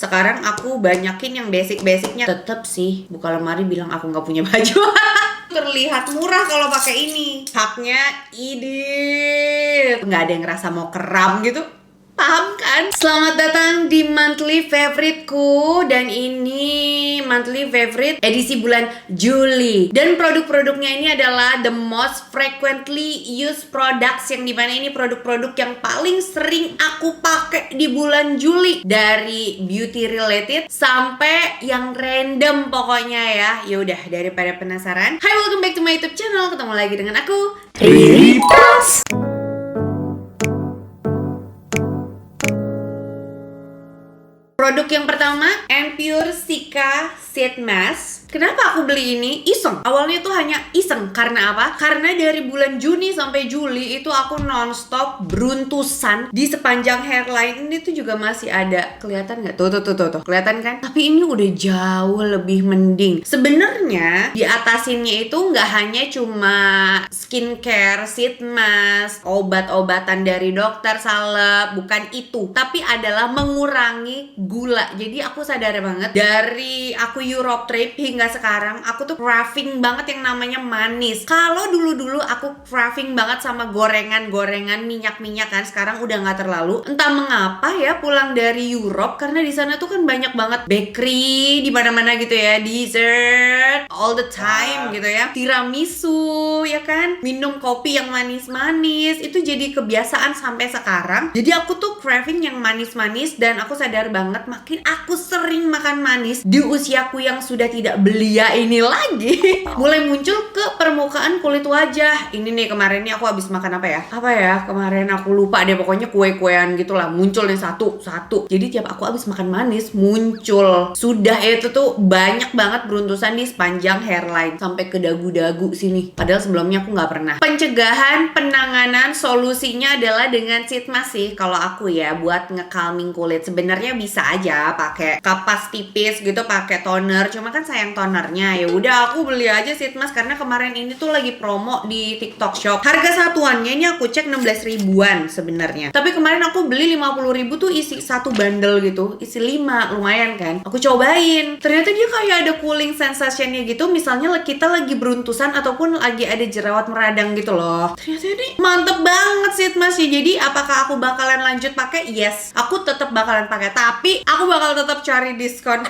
Sekarang aku banyakin yang basic-basicnya. Tetep sih buka lemari bilang aku nggak punya baju. Terlihat murah kalau pakai ini. Haknya idit. Nggak ada yang ngerasa mau keram gitu. Paham kan? Selamat datang di monthly favoriteku. Dan ini monthly favorite edisi bulan Juli. Dan produk-produknya ini adalah the most frequently used products, yang dimana ini produk-produk yang paling sering aku pakai di bulan Juli. Dari beauty related sampai yang random pokoknya ya. Yaudah, daripada penasaran, hi, welcome back to my YouTube channel. Ketemu lagi dengan aku, Riri Tas. Produk yang pertama, Empure Cica Sheet Mask. Kenapa aku beli ini? Iseng. Awalnya tuh hanya iseng. Karena apa? Karena dari bulan Juni sampai Juli itu aku nonstop beruntusan di sepanjang hairline ini tuh juga masih ada. Kelihatan nggak? Tuh. Kelihatan kan? Tapi ini udah jauh lebih mending. Sebenarnya diatasinnya itu nggak hanya cuma skincare, sheet mask, obat-obatan dari dokter, salep, bukan itu. Tapi adalah mengurangi gula. Jadi aku sadar banget dari aku Europe trip hingga sekarang aku tuh craving banget yang namanya manis. Kalau dulu-dulu aku craving banget sama gorengan-gorengan, minyak-minyak kan, sekarang udah nggak terlalu. Entah mengapa ya pulang dari Europe, karena di sana tuh kan banyak banget bakery di mana-mana gitu ya, dessert all the time gitu ya, tiramisu ya kan, minum kopi yang manis-manis itu jadi kebiasaan sampai sekarang. Jadi aku tuh craving yang manis-manis dan aku sadar banget makin aku sering makan manis di usiaku yang sudah tidak belia ini lagi, mulai muncul ke permukaan kulit wajah. Ini nih kemarin nih aku habis makan apa ya kemarin aku lupa deh, pokoknya kue-kuean gitulah, muncul nih satu. Jadi tiap aku habis makan manis muncul. Sudah itu tuh banyak banget beruntusan di sepanjang hairline sampai ke dagu-dagu sini. Padahal sebelumnya aku nggak pernah. Pencegahan, penanganan, solusinya adalah dengan sheet mask sih kalau aku ya, buat nge-calming kulit. Sebenarnya bisa aja pakai kapas tipis gitu, pakai toner, cuma kan sayang tonernya. Ya udah aku beli aja sheet mask karena kemarin ini tuh lagi promo di TikTok Shop. Harga satuannya ini aku cek 16 ribuan sebenarnya. Tapi kemarin aku beli 50 ribu tuh isi satu bundle gitu, isi 5, lumayan kan. Aku cobain. Ternyata dia kayak ada cooling sensationnya gitu. Misalnya kita lagi beruntusan ataupun lagi ada jerawat meradang gitu loh. Ternyata ini mantep banget sheet mask ya. Jadi apakah aku bakalan lanjut pakai? Yes, aku tetap bakalan pakai. Tapi aku bakal tetap cari diskon.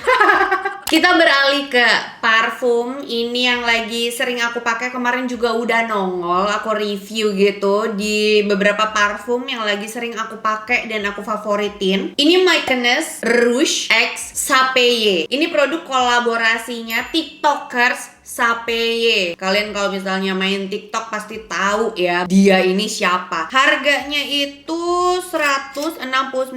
Kita beralih ke parfum. Ini yang lagi sering aku pakai, kemarin juga udah nongol aku review gitu di beberapa parfum yang lagi sering aku pakai dan aku favoritin. Ini Mykonos Rouge X Sapeye. Ini produk kolaborasinya TikTokers Sapeye. Kalian kalau misalnya main TikTok pasti tahu ya dia ini siapa. Harganya itu 169.000.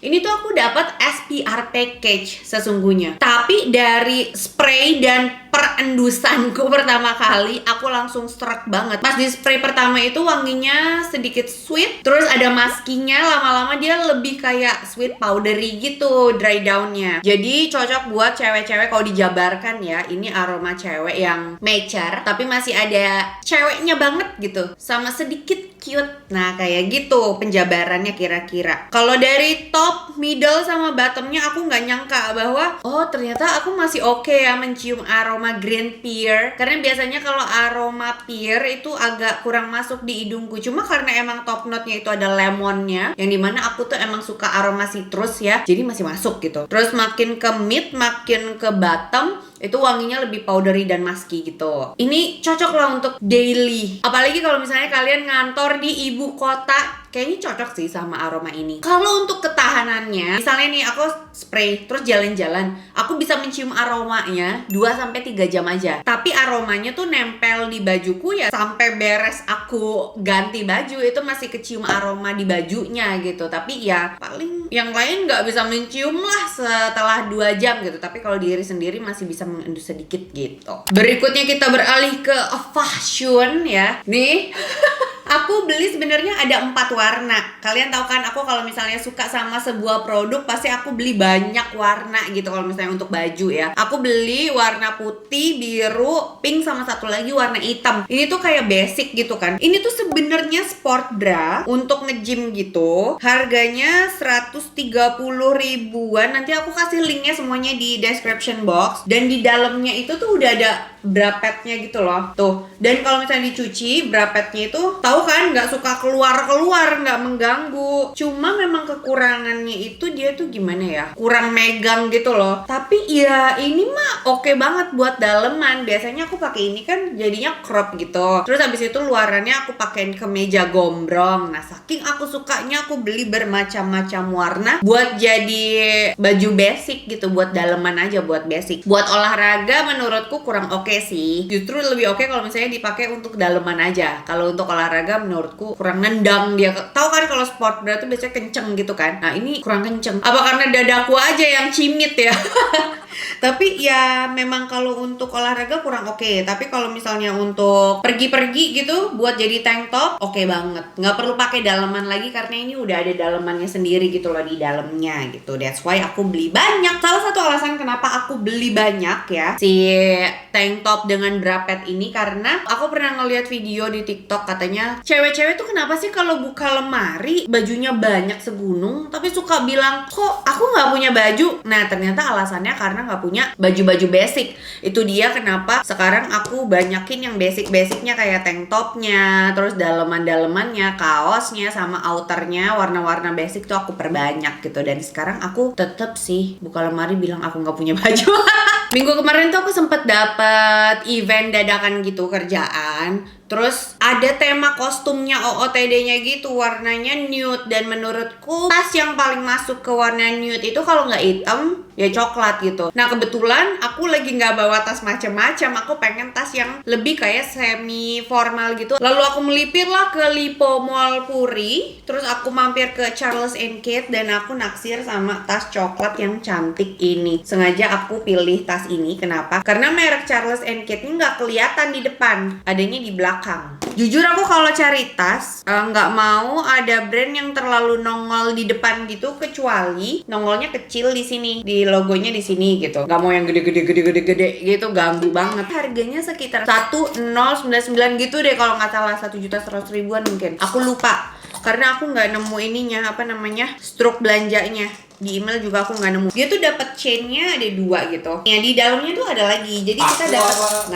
Ini tuh aku dapat SPR package sesungguhnya. Tapi dari spray dan perendusanku pertama kali aku langsung struck banget. Pas di spray pertama itu wanginya sedikit sweet, terus ada maskinya, lama-lama dia lebih kayak sweet powdery gitu dry downnya. Jadi cocok buat cewek-cewek kalau dijabarkan ya. Ini aroma cewek yang mature tapi masih ada ceweknya banget gitu, sama sedikit cute. Nah kayak gitu penjabarannya kira-kira. Kalau dari top, middle, sama bottomnya aku nggak nyangka bahwa oh ternyata aku masih oke ya mencium aroma green pear. Karena biasanya kalau aroma pear itu agak kurang masuk di hidungku. Cuma karena emang top note-nya itu ada lemonnya, yang dimana aku tuh emang suka aroma citrus ya, jadi masih masuk gitu. Terus makin ke mid, makin ke bottom itu wanginya lebih powdery dan musky gitu. Ini cocok lah untuk daily. Apalagi kalau misalnya kalian ngantor di ibu kota, kayaknya cocok sih sama aroma ini. Kalau untuk ketahanannya, misalnya nih aku spray terus jalan-jalan, aku bisa mencium aromanya 2-3 jam aja. Tapi aromanya tuh nempel di bajuku ya sampai beres aku ganti baju, itu masih kecium aroma di bajunya gitu. Tapi ya paling yang lain nggak bisa mencium lah setelah 2 jam gitu. Tapi kalau diri sendiri masih bisa mengendus sedikit gitu. Berikutnya kita beralih ke fashion ya. Nih Aku beli sebenarnya ada 4 warna. Kalian tahu kan, aku kalau misalnya suka sama sebuah produk pasti aku beli banyak warna gitu. Kalau misalnya untuk baju ya, aku beli warna putih, biru, pink, sama satu lagi warna hitam. Ini tuh kayak basic gitu kan. Ini tuh sebenarnya sport bra untuk nge-gym gitu. Harganya 130 ribuan. Nanti aku kasih linknya semuanya di description box. Dan di dalamnya itu tuh udah ada bra padnya gitu loh. Tuh. Dan kalau misalnya dicuci, bra padnya itu tahu kan nggak suka keluar-keluar, nggak mengganggu. Cuma memang kekurangannya itu dia tuh gimana ya? Kurang megang gitu loh. Tapi ya ini mah oke banget buat daleman. Biasanya aku pakai ini kan jadinya crop gitu. Terus habis itu luarannya aku pakein kemeja gombrong. Nah, saking aku sukanya aku beli bermacam-macam warna buat jadi baju basic gitu, buat daleman aja, buat basic. Buat olahraga menurutku kurang oke sih. Justru lebih oke kalau misalnya dipakai untuk daleman aja. Kalau untuk olahraga menurutku kurang nendang dia. Tahu kan kalau sport bra tuh biasanya kenceng gitu kan. Nah, ini kurang kenceng. Apa karena dadaku aja yang cimit ya? Tapi ya memang kalau untuk olahraga kurang oke. Tapi kalau misalnya untuk pergi-pergi gitu buat jadi tank top, oke banget. Nggak perlu pakai daleman lagi karena ini udah ada dalemannya sendiri gitu loh di dalamnya gitu. That's why aku beli banyak. Salah satu alasan kenapa aku beli banyak ya si tank top dengan bra pad ini, karena aku pernah ngeliat video di TikTok katanya cewek-cewek tuh kenapa sih kalau buka lemari bajunya banyak segunung tapi suka bilang kok aku nggak punya baju. Nah, ternyata alasannya karena nggak punya baju-baju basic. Itu dia kenapa sekarang aku banyakin yang basic-basicnya kayak tank topnya, terus daleman-dalemannya, kaosnya, sama outernya warna-warna basic tuh aku perbanyak gitu. Dan sekarang aku tetep sih buka lemari bilang aku nggak punya baju. Minggu kemarin tuh aku sempet dapet event dadakan gitu kerjaan. Terus ada tema kostumnya OOTD-nya gitu, warnanya nude. Dan menurutku tas yang paling masuk ke warna nude itu kalau nggak hitam ya coklat gitu. Nah, kebetulan aku lagi nggak bawa tas macem-macem. Aku pengen tas yang lebih kayak semi formal gitu. Lalu aku melipir lah ke Lipo Mall Puri. Terus aku mampir ke Charles & Kate dan aku naksir sama tas coklat yang cantik ini. Sengaja aku pilih tas ini. Kenapa? Karena merek Charles & Kate ini nggak kelihatan di depan, adanya di belakang. Jujur aku kalau cari tas nggak mau ada brand yang terlalu nongol di depan gitu, kecuali nongolnya kecil di sini, di logonya di sini gitu. Nggak mau yang gede gitu, ganggu banget. Harganya sekitar 1099 gitu deh kalau nggak salah, 1.100.000-an mungkin. Aku lupa karena aku nggak nemu ininya, apa namanya, struk belanjanya. Di email juga aku nggak nemu. Dia tuh dapat chainnya ada 2 gitu. Ya di dalamnya tuh ada lagi. Jadi kita dapat,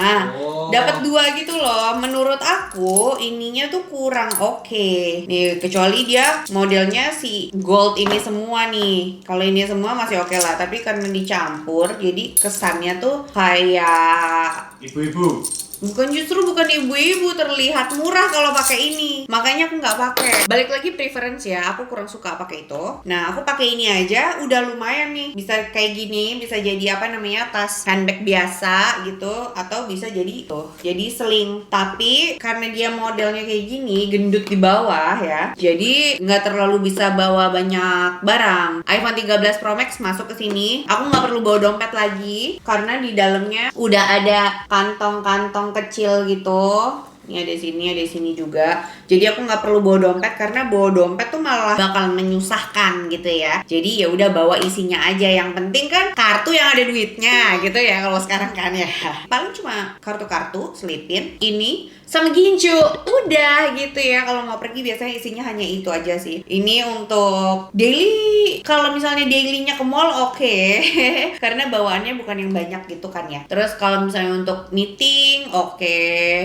dapat 2 gitu loh. Menurut aku ininya tuh kurang oke. Nih, kecuali dia modelnya si gold ini semua nih. Kalau ini semua masih oke lah. Tapi karena dicampur, jadi kesannya tuh kayak ibu-ibu. bukan ibu-ibu, terlihat murah kalau pakai ini. Makanya aku nggak pakai. Balik lagi preference ya, aku kurang suka pakai itu. Nah, aku pakai ini aja udah lumayan nih. Bisa kayak gini, bisa jadi apa namanya, tas handbag biasa gitu, atau bisa jadi itu, jadi sling. Tapi karena dia modelnya kayak gini, gendut di bawah ya, jadi nggak terlalu bisa bawa banyak barang. iPhone 13 Pro Max masuk ke sini, aku nggak perlu bawa dompet lagi karena di dalamnya udah ada kantong-kantong kecil gitu. Ini ada sini juga. Jadi aku nggak perlu bawa dompet, karena bawa dompet tuh malah bakal menyusahkan gitu ya. Jadi ya udah bawa isinya aja. Yang penting kan kartu yang ada duitnya gitu ya kalau sekarang kan ya. Paling cuma kartu-kartu, selipin, ini sama gincu, udah gitu ya. Kalau mau pergi biasanya isinya hanya itu aja sih. Ini untuk daily, kalau misalnya dailynya ke mall oke. Karena bawaannya bukan yang banyak gitu kan ya. Terus kalau misalnya untuk meeting oke.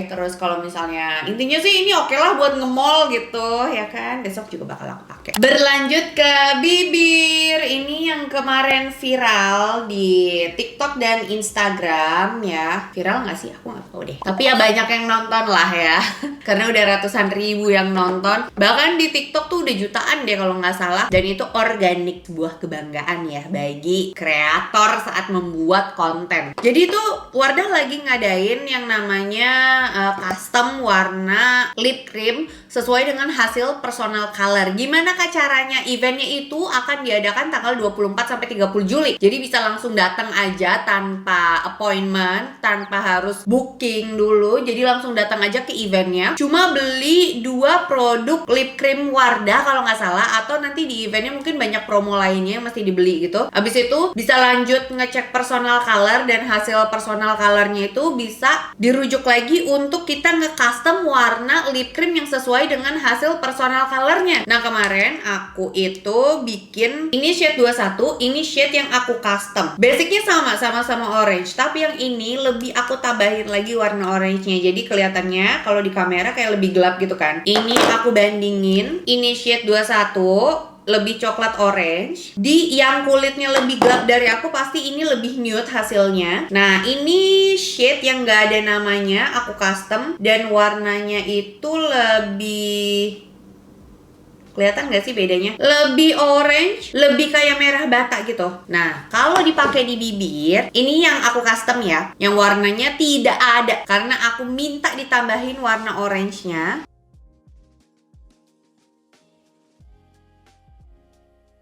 Terus kalau misalnya intinya sih ini oke lah buat nge-mall gitu ya kan. Besok juga bakal aku pakai. Berlanjut ke bibir. Ini yang kemarin viral di TikTok dan Instagram ya. Viral nggak sih? Aku nggak tahu deh. Tapi ya banyak yang nonton lah ya. Karena udah ratusan ribu yang nonton. Bahkan di TikTok tuh udah jutaan deh kalau nggak salah. Dan itu organik, sebuah kebanggaan ya bagi kreator saat membuat konten. Jadi tuh Wardah lagi ngadain yang namanya custom warna lip cream sesuai dengan hasil personal color. Gimana kah caranya? Eventnya itu akan diadakan tanggal 24 sampai 30 Juli. Jadi bisa langsung datang aja tanpa appointment, tanpa harus booking dulu. Jadi langsung datang datang aja ke eventnya, cuma beli 2 produk lip cream Wardah kalau nggak salah, atau nanti di eventnya mungkin banyak promo lainnya yang mesti dibeli gitu. Abis itu bisa lanjut ngecek personal color, dan hasil personal colornya itu bisa dirujuk lagi untuk kita nge-custom warna lip cream yang sesuai dengan hasil personal colornya. Nah kemarin aku itu bikin ini shade 21, ini shade yang aku custom. Basicnya sama orange, tapi yang ini lebih aku tambahin lagi warna orange-nya. Jadi kelihatannya kalau di kamera kayak lebih gelap gitu kan. Ini aku bandingin, ini shade 21 lebih coklat orange. Di yang kulitnya lebih gelap dari aku, pasti ini lebih nude hasilnya. Nah ini shade yang gak ada namanya, aku custom, dan warnanya itu lebih, kelihatan gak sih bedanya? Lebih orange, lebih kayak merah bata gitu. Nah, kalau dipakai di bibir, ini yang aku custom ya, yang warnanya tidak ada karena aku minta ditambahin warna orange-nya.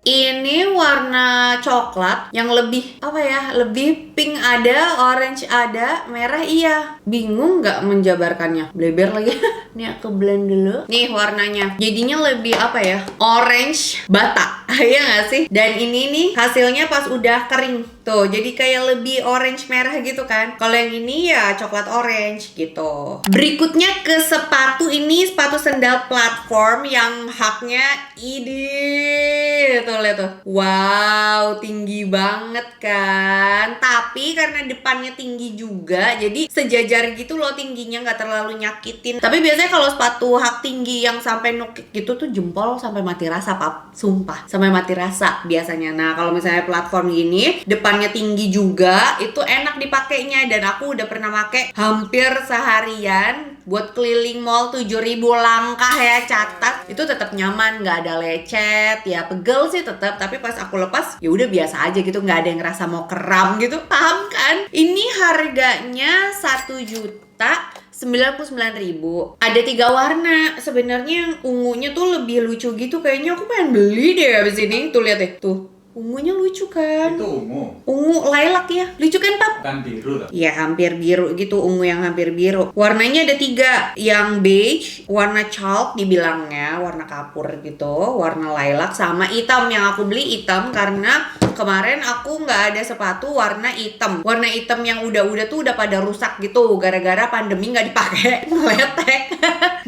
Ini warna coklat yang lebih apa ya? Lebih pink ada, orange ada, merah iya. Bingung nggak menjabarkannya? Bleber lagi. Nih aku blend dulu. Nih warnanya. Jadinya lebih apa ya? Orange bata. Iya nggak sih? Dan ini nih hasilnya pas udah kering. Tuh, jadi kayak lebih orange merah gitu kan. Kalau yang ini ya coklat orange gitu. Berikutnya ke sepatu, ini sepatu sendal platform yang haknya ini tuh, lihat tuh. Wow, tinggi banget kan. Tapi karena depannya tinggi juga, jadi sejajar gitu loh tingginya, nggak terlalu nyakitin. Tapi biasanya kalau sepatu hak tinggi yang sampai nukik gitu tuh jempol sampai mati rasa, pap. Sumpah, sampai mati rasa biasanya. Nah, kalau misalnya platform gini, depannya tinggi juga, itu enak dipakainya. Dan aku udah pernah pakai hampir seharian buat keliling mall 7.000 langkah ya, catat. Itu tetap nyaman, nggak ada lecet, ya pegel sih tetap, tapi pas aku lepas ya udah biasa aja gitu, nggak ada yang ngerasa mau kram gitu, paham kan? Ini harganya 1.099.000. Ada 3 warna. Sebenarnya yang ungunya tuh lebih lucu gitu, kayaknya aku pengen beli deh abis ini. Tuh lihat deh, tuh. Ungunya lucu kan? Itu ungu. Ungu lilac ya. Lucu kan, Pap? Bukan biru loh. Ya hampir biru gitu, ungu yang hampir biru. Warnanya ada 3, yang beige, warna chalk dibilangnya, warna kapur gitu, warna lilac, sama hitam. Yang aku beli hitam karena kemarin aku nggak ada sepatu warna hitam. Warna hitam yang udah tuh udah pada rusak gitu, gara-gara pandemi nggak dipakai, ngeletek.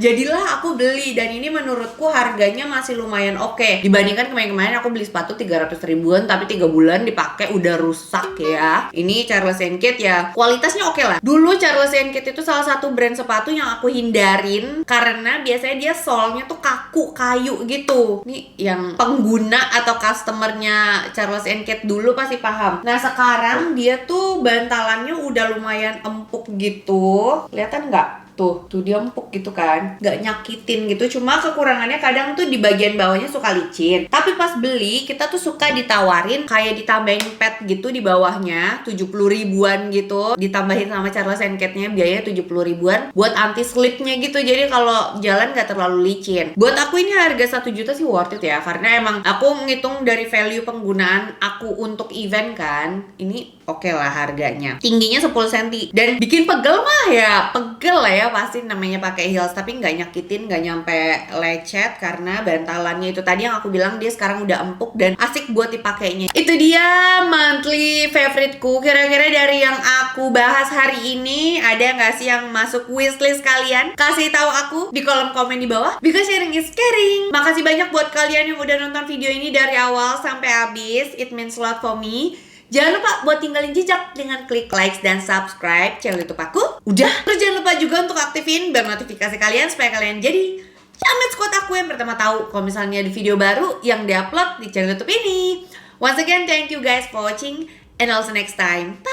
Jadilah aku beli, dan ini menurutku harganya masih lumayan oke. Dibandingkan kemarin-kemarin aku beli sepatu 300 ribuan, tapi 3 bulan dipakai udah rusak ya. Ini Charles & Kate ya, kualitasnya oke lah. Dulu Charles & Kate itu salah satu brand sepatu yang aku hindarin karena biasanya dia solnya tuh kaku, kayu gitu. Nih yang pengguna atau customernya Charles & Kate dulu pasti paham. Nah sekarang dia tuh bantalannya udah lumayan empuk gitu. Kelihatan nggak? Tuh dia empuk gitu kan, nggak nyakitin gitu. Cuma kekurangannya kadang tuh di bagian bawahnya suka licin. Tapi pas beli kita tuh suka ditawarin kayak ditambahin pad gitu di bawahnya, 70 ribuan gitu, ditambahin sama Charles & Kate-nya biayanya 70 ribuan buat anti slipnya gitu. Jadi kalau jalan nggak terlalu licin. Buat aku ini harga 1 juta sih worth it ya, karena emang aku ngitung dari value penggunaan aku untuk event kan. Ini oke lah harganya. Tingginya 10 cm. Dan bikin pegel mah ya pegel lah ya, pasti namanya pakai heels, tapi nggak nyakitin, nggak nyampe lecet karena bantalannya itu tadi yang aku bilang, dia sekarang udah empuk dan asik buat dipakainya. Itu dia monthly favoriteku. Kira-kira dari yang aku bahas hari ini, ada nggak sih yang masuk wishlist kalian? Kasih tahu aku di kolom komen di bawah, because sharing is caring. Makasih banyak buat kalian yang udah nonton video ini dari awal sampai habis. It means a lot for me. Jangan lupa buat tinggalin jejak dengan klik like dan subscribe channel YouTube aku. Udah. Terus jangan lupa juga untuk aktifin bel notifikasi kalian supaya kalian jadi Jamet Squad aku yang pertama tahu kalau misalnya ada video baru yang diupload di channel YouTube ini. Once again, thank you guys for watching and also next time. Bye.